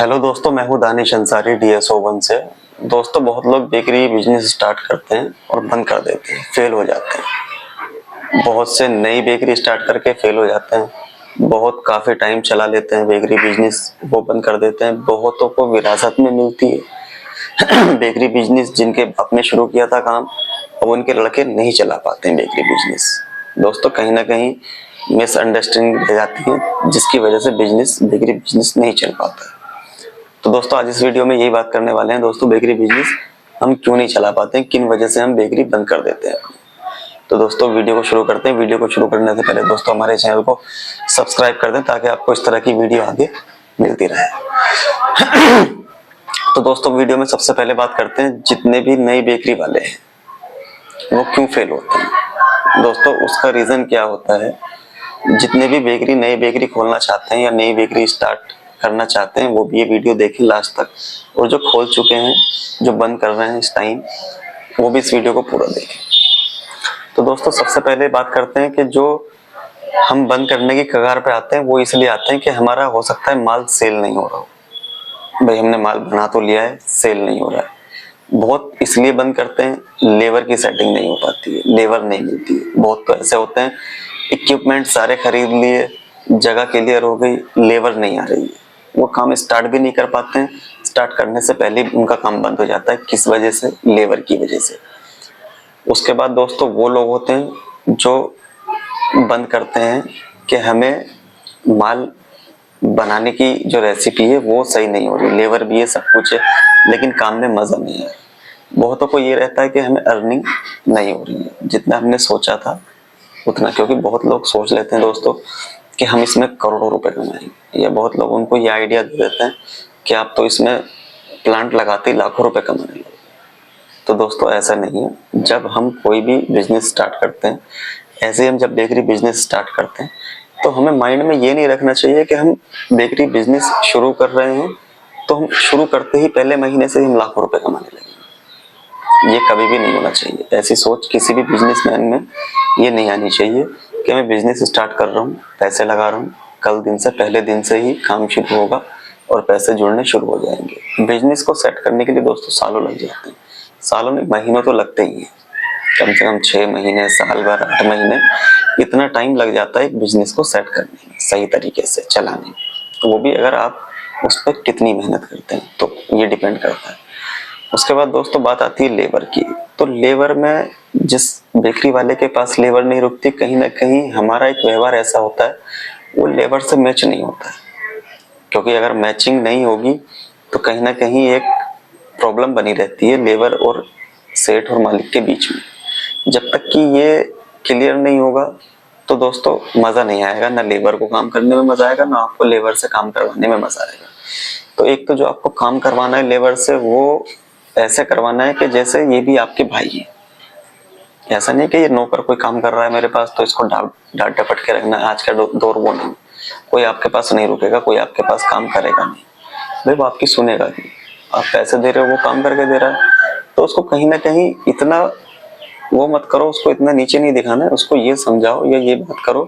Hello दोस्तों, मैं हूं दानिश अंसारी DSO1 से। दोस्तों, बहुत लोग बेकरी बिजनेस स्टार्ट करते हैं और बंद कर देते हैं, फेल हो जाते हैं। बहुत से नई बेकरी स्टार्ट करके फेल हो जाते हैं। बहुत काफ़ी टाइम चला लेते हैं बेकरी बिजनेस, वो बंद कर देते हैं। बहुतों को विरासत में मिलती है बेकरी बिजनेस, जिनके बाप ने शुरू किया था काम, अब उनके लड़के नहीं चला पाते हैं बेकरी बिजनेस। दोस्तों, कहीं ना कहीं मिसअंडरस्टैंडिंग रह जाती है, जिसकी वजह से बेकरी बिजनेस नहीं चल पाता है। तो दोस्तों, आज इस वीडियो में यही बात करने वाले हैं। दोस्तों, बेकरी बिजनेस हम क्यों नहीं चला पाते हैं, किन वजह से हम बेकरी बंद कर देते हैं। तो दोस्तों, वीडियो को शुरू करते हैं। वीडियो को शुरू करने से पहले दोस्तों, हमारे चैनल को सब्सक्राइब कर दें ताकि आपको इस तरह की वीडियो आगे मिलती रहे। तो दोस्तों, वीडियो में सबसे पहले बात करते हैं, जितने भी नई बेकरी वाले हैं वो क्यों फेल होते हैं। दोस्तों, उसका रीजन क्या होता है। जितने भी नई बेकरी खोलना चाहते हैं या नई बेकरी स्टार्ट करना चाहते हैं, वो भी ये वीडियो देखें लास्ट तक। और जो खोल चुके हैं, जो बंद कर रहे हैं इस टाइम, वो भी इस वीडियो को पूरा देखें। तो दोस्तों, सबसे पहले बात करते हैं कि जो हम बंद करने की कगार पे आते हैं, वो इसलिए आते हैं कि हमारा हो सकता है माल सेल नहीं हो रहा हो। भाई, हमने माल बना तो लिया है, सेल नहीं हो रहा है। बहुत इसलिए बंद करते हैं, लेबर की सेटिंग नहीं हो पाती है, लेबर नहीं मिलती है। बहुत तो ऐसे होते हैं, इक्विपमेंट सारे खरीद लिए, जगह क्लियर हो गई, लेबर नहीं आ रही है, वो काम स्टार्ट भी नहीं कर पाते हैं। स्टार्ट करने से पहले उनका काम बंद हो जाता है। किस वजह से? लेबर की वजह से। उसके बाद दोस्तों, वो लोग होते हैं जो बंद करते हैं कि हमें माल बनाने की जो रेसिपी है वो सही नहीं हो रही, लेबर भी है, सब कुछ है, लेकिन काम में मजा नहीं है। बहुतों को ये रहता है कि हमें अर्निंग नहीं हो रही है जितना हमने सोचा था उतना, क्योंकि बहुत लोग सोच लेते हैं दोस्तों कि हम इसमें करोड़ों रुपए कमाएंगे, या बहुत लोग उनको ये आइडिया दे देते हैं कि आप तो इसमें प्लांट लगाते ही लाखों रुपए कमाने लगे। तो दोस्तों, ऐसा नहीं है। जब हम कोई भी बिजनेस स्टार्ट करते हैं, ऐसे हम जब बेकरी बिजनेस स्टार्ट करते हैं, तो हमें माइंड में ये नहीं रखना चाहिए कि हम बेकरी बिजनेस शुरू कर रहे हैं तो हम शुरू करते ही पहले महीने से हम लाखों रुपए कमाने लगेंगे। ये कभी भी नहीं होना चाहिए। ऐसी सोच किसी भी बिजनेसमैन में ये नहीं आनी चाहिए कि मैं बिजनेस स्टार्ट कर रहा हूँ, पैसे लगा रहा हूँ, कल दिन से पहले दिन से ही काम शुरू होगा और पैसे जुड़ने शुरू हो जाएंगे। बिजनेस को सेट करने के लिए दोस्तों सालों लग जाते हैं। सालों में, महीनों तो लगते ही हैं, कम से कम 6 महीने, साल भर, 8 महीने, इतना टाइम लग जाता है एक बिजनेस को सेट करने में, सही तरीके से चलाने में। तो वो भी अगर आप उस पर कितनी मेहनत करते हैं, तो ये डिपेंड करता है। उसके बाद दोस्तों, बात आती है लेबर की। तो लेबर में, जिस बेकरी वाले के पास लेबर नहीं रुकती, कहीं ना कहीं हमारा एक व्यवहार ऐसा होता है, वो लेबर से मैच नहीं होता है। क्योंकि अगर मैचिंग नहीं होगी तो कहीं ना कहीं एक प्रॉब्लम बनी रहती है लेबर और सेठ और मालिक के बीच में। जब तक कि ये क्लियर नहीं होगा तो दोस्तों मजा नहीं आएगा। ना लेबर को काम करने में मजा आएगा, ना आपको लेबर से काम करवाने में मजा आएगा। तो एक तो जो आपको काम करवाना है लेबर से, वो ऐसे करवाना है कि जैसे ये भी आपके भाई है। ऐसा नहीं कि ये नौकर कोई काम कर रहा है मेरे पास तो इसको डांट डपट के रखना है। आज का दौर वो नहीं। कोई आपके पास नहीं रुकेगा, कोई आपके पास काम करेगा नहीं। भाई, वो आपकी सुनेगा नहीं। आप पैसे दे रहे हो, वो काम करके दे रहा है, तो उसको कहीं ना कहीं इतना वो मत करो, उसको इतना नीचे नहीं दिखाना है। उसको ये समझाओ या ये बात करो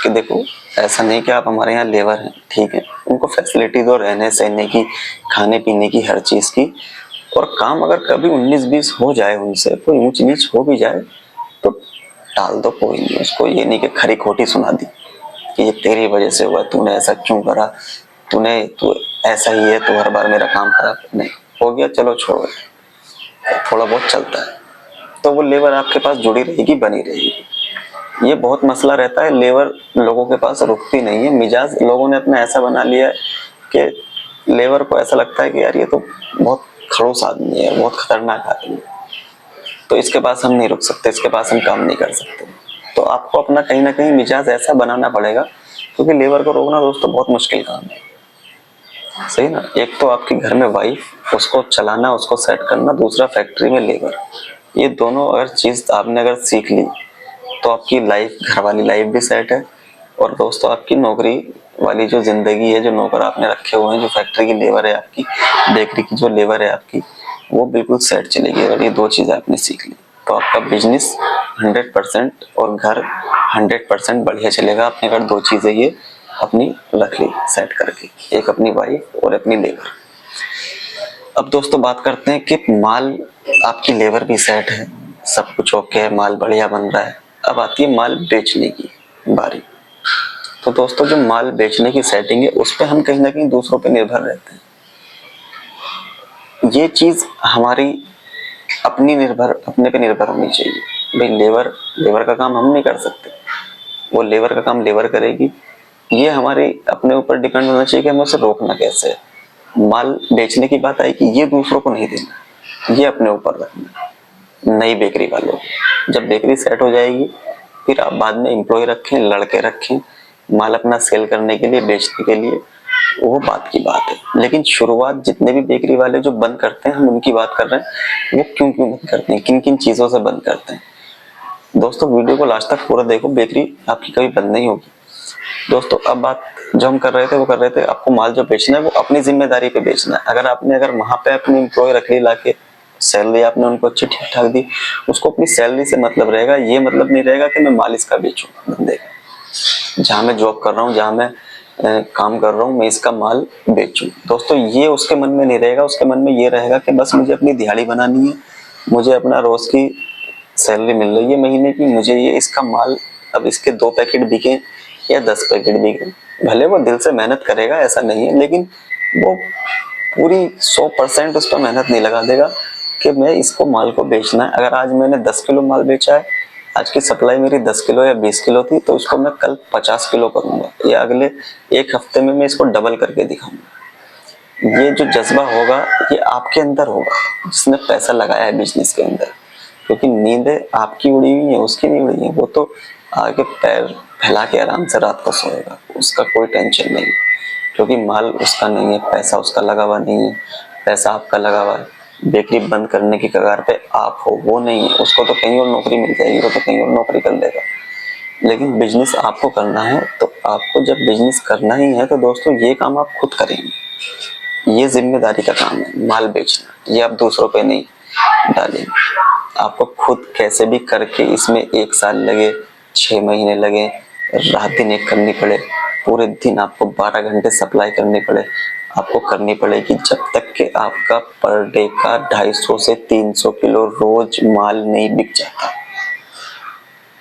कि देखो, ऐसा नहीं कि आप हमारे यहाँ लेबर हैं, ठीक है, उनको फैसिलिटी दो, रहने सहने की, खाने पीने की, हर चीज की। और काम अगर कभी 19-20 हो जाए, उनसे कोई ऊंच नीच हो भी जाए तो टाल दो, कोई नहीं। उसको ये नहीं कि खरी खोटी सुना दी कि ये तेरी वजह से हुआ, तूने ऐसा क्यों करा, तू ऐसा ही है, तो हर बार मेरा काम खराब। नहीं हो गया, चलो छोड़ो, थोड़ा बहुत चलता है। तो वो लेबर आपके पास जुड़ी रहेगी, बनी रहेगी। ये बहुत मसला रहता है, लेबर लोगों के पास रुकती नहीं है। मिजाज लोगों ने अपना ऐसा बना लिया है कि लेबर को ऐसा लगता है कि यार ये तो बहुत खड़ूस आदमी है, बहुत खतरनाक आदमी है, तो इसके पास हम नहीं रुक सकते, इसके पास हम काम नहीं कर सकते। तो आपको अपना कहीं ना कहीं मिजाज ऐसा बनाना पड़ेगा, क्योंकि लेबर को रोकना दोस्तों बहुत मुश्किल काम है। सही ना। एक तो आपके घर में वाइफ, उसको चलाना, उसको सेट करना, दूसरा फैक्ट्री में लेबर। ये दोनों अगर चीज आपने अगर सीख ली तो आपकी लाइफ, घर वाली लाइफ भी सेट है। और दोस्तों, आपकी नौकरी वाली जो जिंदगी है, जो नौकर आपने रखे हुए हैं, जो फैक्ट्री की लेबर है आपकी, बेकरी की जो लेबर है आपकी, वो बिल्कुल सेट चलेगी अगर ये 2 चीजें आपने सीख ली। तो आपका बिजनेस 100% और घर 100% बढ़िया चलेगा। आपने अगर 2 चीजें ये अपनी रख ली सेट करके, एक अपनी वाइफ और अपनी लेबर। अब दोस्तों बात करते हैं कि माल, आपकी लेबर भी सेट है, सब कुछ ओके है, माल बढ़िया बन रहा है। अब आती है माल बेचने की बारी। तो दोस्तों जो माल बेचने की सेटिंग है उस पर हम कहीं ना कहीं दूसरों पे निर्भर रहते हैं। ये चीज हमारी अपने पे निर्भर होनी चाहिए। भाई लेबर का काम हम नहीं कर सकते, वो लेबर का काम लेबर करेगी। ये हमारे अपने ऊपर डिपेंड होना चाहिए कि हमें उसे रोकना कैसे है। माल बेचने की बात आई कि ये दूसरों को नहीं देना, ये अपने ऊपर रखना। नई बेकरी वालों को जब बेकरी सेट हो जाएगी फिर आप बाद में एम्प्लॉय रखें, लड़के रखें माल अपना सेल करने के लिए, बेचने के लिए, वो बात की बात है। लेकिन शुरुआत जितने भी बेकरी वाले जो बंद करते हैं, हम उनकी बात कर रहे हैं, वो क्यों क्यों बंद करते हैं, किन किन चीजों से बंद करते हैं। दोस्तों वीडियो को लास्ट तक पूरा देखो, बेकरी आपकी कभी बंद नहीं होगी। दोस्तों अब बात जो हम कर रहे थे वो कर रहे थे, आपको माल जो बेचना है वो अपनी जिम्मेदारी पे बेचना है। अगर वहां पे अपनी एम्प्लॉय रख ली, लाके सैलरी आपने उनको अच्छी ठीक ठाक दी, उसको अपनी सैलरी से मतलब रहेगा। ये मतलब नहीं रहेगा कि मैं माल इसका बेचूं बंदे का। जहां मैं जॉब कर रहा हूँ, जहां मैं काम कर रहा हूँ, मैं इसका माल बेचूं। दोस्तों ये उसके मन में नहीं रहेगा, उसके मन में ये रहेगा कि बस मुझे अपनी दिहाड़ी बनानी है, मुझे अपना रोज की सैलरी मिल रही है महीने की, मुझे ये इसका माल, अब इसके 2 पैकेट बिके या 10 पैकेट बिके, भले वो दिल से मेहनत करेगा ऐसा नहीं है, लेकिन वो पूरी 100% उस पर मेहनत नहीं लगा देगा कि मैं इसको माल को बेचना है। अगर आज मैंने 10 किलो माल बेचा है, आज की सप्लाई मेरी 10 किलो या 20 किलो थी, तो उसको मैं कल 50 किलो करूंगा, या अगले 1 हफ्ते में मैं इसको डबल करके दिखाऊंगा। ये जो जज्बा होगा ये आपके अंदर होगा, जिसने पैसा लगाया है बिजनेस के अंदर। क्योंकि नींदें आपकी उड़ी हुई है, उसकी नहीं उड़ी है। वो तो आगे पैर फैला के आराम से रात को सोएगा, उसका कोई टेंशन नहीं, क्योंकि माल उसका नहीं है, पैसा उसका लगा हुआ नहीं है, पैसा आपका लगा हुआ है। बेकरी बंद करने की कगार पे आप हो, वो नहीं है। उसको तो कहीं और नौकरी मिल जाएगी, वो तो कहीं और नौकरी कर लेगा। लेकिन बिजनेस आपको करना है, तो आपको जब बिजनेस करना ही है तो दोस्तों ये काम आप खुद करेंगे। ये जिम्मेदारी का काम है माल बेचना, ये आप दूसरों पे नहीं डालेंगे। आपको खुद कैसे भी करके इसमें 1 साल लगे, 6 महीने लगे, रात दिन एक करनी पड़े, पूरे दिन आपको 12 घंटे सप्लाई करनी पड़े, आपको करनी पड़ेगी, जब तक कि आपका पर डे का 250 से 300 किलो रोज माल नहीं बिक जाता।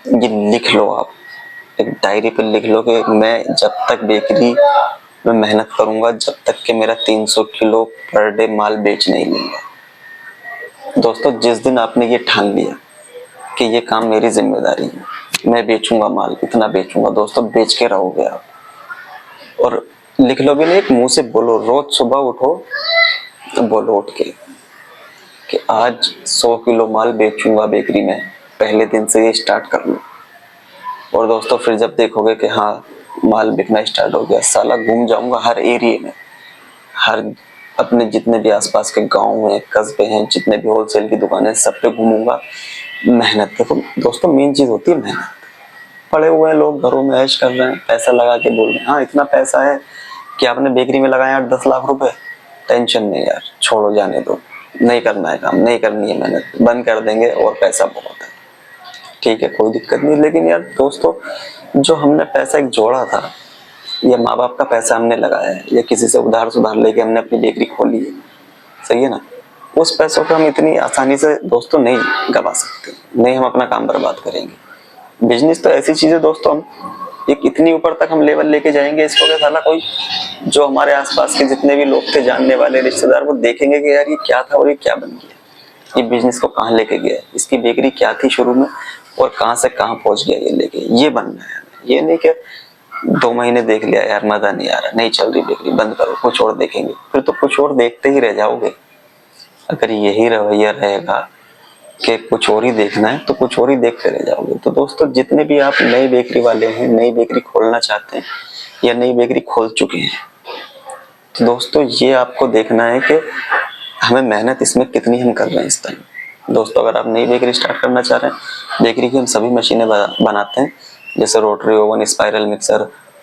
ये लिख लो, आप एक डायरी पर लिख लो कि मैं जब तक बेकरी में मेहनत करूंगा, जब तक कि मेरा 300 किलो पर डे माल बेच नहीं लूंगा। दोस्तों जिस दिन आपने ये ठान लिया कि ये काम मेरी जिम्मेदारी है, मैं बेचूंगा माल, इतना बेचूंगा, दोस्तों बेच के रहोगे आप। और लिख लो भी नहीं, एक मुंह से बोलो, रोज सुबह उठो तो बोलो उठ के कि आज 100 किलो माल बेचूंगा बेकरी में, पहले दिन से ये स्टार्ट कर लो। और दोस्तों फिर जब देखोगे कि हाँ माल बिकना स्टार्ट हो गया, साला घूम जाऊंगा हर एरिया में, हर अपने जितने भी आसपास के गांव हैं, कस्बे हैं, जितने भी होलसेल की दुकानें, सब पे घूमूंगा। मेहनत, देखो दोस्तों मेन चीज होती है मेहनत। पड़े हुए हैं लोग घरों में ऐश कर रहे हैं, पैसा लगा के बोल रहे हैं हाँ इतना पैसा है कि आपने बेकरी में लगाया 8-10 लाख रुपए, टेंशन नहीं यार, छोड़ो, जाने दो, नहीं करना है काम, नहीं करनी है मेहनत, बंद कर देंगे और पैसा बहुत है, ठीक है कोई दिक्कत नहीं। लेकिन यार दोस्तों जो हमने पैसा एक जोड़ा था, या माँ बाप का पैसा हमने लगाया है, या किसी से उधार सुधार लेके हमने अपनी बेकरी खोली है, सही है ना, उस पैसों को हम इतनी आसानी से दोस्तों नहीं गवा सकते, नहीं हम अपना काम बर्बाद करेंगे। बिजनेस तो ऐसी चीज है दोस्तों, हम एक इतनी ऊपर तक हम लेवल लेके जाएंगे इसको क्या साला कोई जो हमारे आसपास के जितने भी लोग थे, जानने वाले रिश्तेदार, वो देखेंगे कि यार ये क्या था और ये क्या बन गया, ये बिजनेस को कहाँ लेके गया, इसकी बेकरी क्या थी शुरू में और कहाँ से कहाँ पहुंच गया ये लेके। ये बनना है, ये नहीं कि 2 महीने देख लिया यार मजा नहीं आ रहा, नहीं चल रही बेकरी, बंद करो, कुछ और देखेंगे, फिर तो कुछ और देखते ही रह जाओगे। अगर यही रवैया रहेगा कि कुछ और ही देखना है तो कुछ और ही देखते रह जाओगे। तो दोस्तों जितने भी आप नई बेकरी वाले हैं, नई बेकरी खोलना चाहते हैं या नई बेकरी खोल चुके हैं, तो दोस्तों ये आपको देखना है कि हमें मेहनत इसमें कितनी हम कर रहे हैं इस टाइम। दोस्तों अगर आप नई बेकरी स्टार्ट करना चाह रहे हैं, बेकरी की हम सभी मशीनें बनाते हैं, जैसे rotary oven, spiral mixer,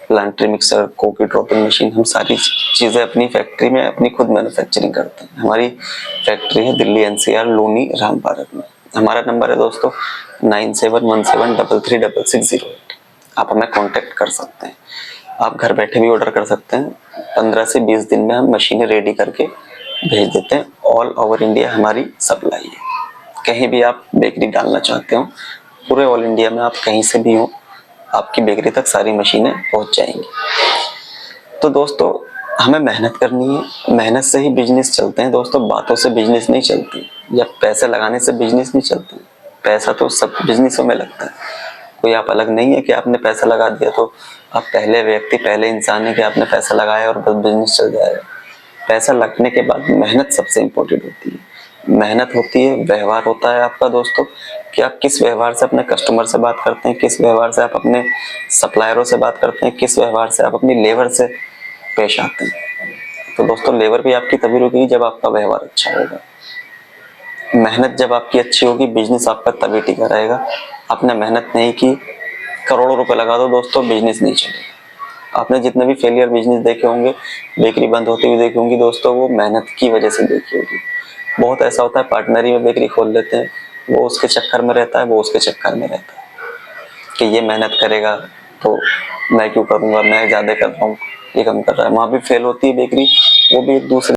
planetary mixer, cookie dropping machine, हम सारी चीजें अपनी फैक्ट्री में अपनी खुद मैन्युफैक्चरिंग करते हैं। हमारी फैक्ट्री है दिल्ली NCR लूनी राम भारत में। हमारा नंबर है दोस्तों 9717333608। आप हमें कांटेक्ट कर सकते हैं। आप घर बैठे भी ऑर्डर कर सकते हैं। 15 से 20 दिन में हम मशीनें रेडी करके भेज देते हैं। ऑल ओवर इंडिया हमारी सप्लाई है। कहीं भी आप बेकरी डालना चाहते हो, पूरे ऑल इंडिया में आप कहीं से भी हो, आपकी बेकरी तक सारी मशीनें पहुंच जाएंगी। तो दोस्तों, हमें मेहनत करनी है, मेहनत से ही बिजनेस चलते हैं दोस्तों, बातों से बिजनेस नहीं चलती, या पैसे लगाने से बिजनेस नहीं चलते। पैसा तो सब बिजनेसों में लगता है, कोई आप अलग नहीं है कि आपने पैसा लगा दिया तो आप पहले व्यक्ति, पहले इंसान है कि आपने पैसा लगाया और बस बिजनेस चल जाएगा। पैसा लगने के बाद मेहनत सबसे इम्पोर्टेंट होती है। मेहनत होती है, व्यवहार होता है आपका दोस्तों, कि आप किस व्यवहार से अपने कस्टमर से बात करते हैं, किस व्यवहार से आप अपने सप्लायरों से बात करते हैं, किस व्यवहार से आप अपनी लेबर से पेश आते हैं। तो दोस्तों, लेबर भी आपकी तभी रुकेगी जब आपका व्यवहार अच्छा होगा। मेहनत जब आपकी अच्छी होगी, बिजनेस आपका तभी टिका रहेगा। आपने मेहनत नहीं की, करोड़ों रुपए लगा दो दोस्तों, बिजनेस नहीं चलेगा। आपने जितने भी फेलियर बिजनेस देखे होंगे, बेकरी बंद होती हुई देखी होंगी दोस्तों, वो मेहनत की वजह से देखी होगी। बहुत ऐसा होता है, पार्टनरी में बेकरी खोल लेते हैं, वो उसके चक्कर में रहता है, वो उसके चक्कर में रहता है कि ये मेहनत करेगा तो मैं क्यों करूंगा, मैं ज्यादा कर रहा हूँ, ये कम कर रहा है। वहां भी फेल होती है बेकरी, वो भी एक दूसरे